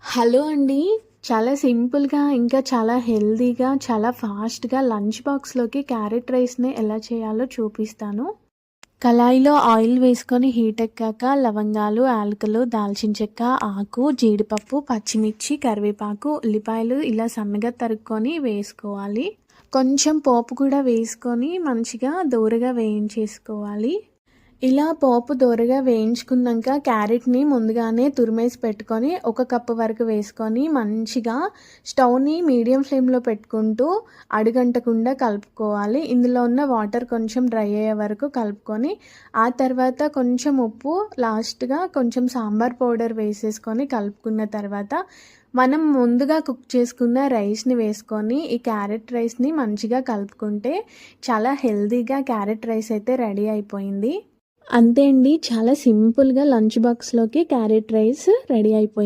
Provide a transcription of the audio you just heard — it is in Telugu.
హలో అండి. చాలా సింపుల్‌గా ఇంకా చాలా హెల్తీగా, చాలా ఫాస్ట్‌గా లంచ్ బాక్స్‌లోకి క్యారెట్ రైస్‌ని ఎలా చేయాలో చూపిస్తాను. కళాయిలో ఆయిల్ వేసుకొని హీట్ ఎక్కాక లవంగాలు, యాలకులు, దాల్చిన చెక్క, ఆకు, జీడిపప్పు, పచ్చిమిర్చి, కరివేపాకు, ఉల్లిపాయలు ఇలా సన్నగా తరుక్కొని వేసుకోవాలి. కొంచెం పోపు కూడా వేసుకొని మంచిగా దోరగా వేయించేసుకోవాలి. ఇలా పోపు దోరగా వేయించుకున్నాక క్యారెట్‌ని ముందుగానే తురిమేసి పెట్టుకొని, ఒక కప్పు వరకు వేసుకొని మంచిగా స్టవ్‌ని మీడియం ఫ్లేమ్‌లో పెట్టుకుంటూ అడుగంటకుండా కలుపుకోవాలి. ఇందులో ఉన్న వాటర్ కొంచెం డ్రై అయ్యే వరకు కలుపుకొని, ఆ తర్వాత కొంచెం ఉప్పు, లాస్ట్‌గా కొంచెం సాంబార్ పౌడర్ వేసేసుకొని కలుపుకున్న తర్వాత, మనం ముందుగా కుక్ చేసుకున్న రైస్‌ని వేసుకొని, ఈ క్యారెట్ రైస్‌ని మంచిగా కలుపుకుంటే చాలా హెల్తీగా క్యారెట్ రైస్ అయితే రెడీ అయిపోయింది. అంతే అండి. చాలా సింపుల్‌గా లంచ్ బాక్స్‌లోకి క్యారెట్ రైస్ రెడీ అయిపోయింది.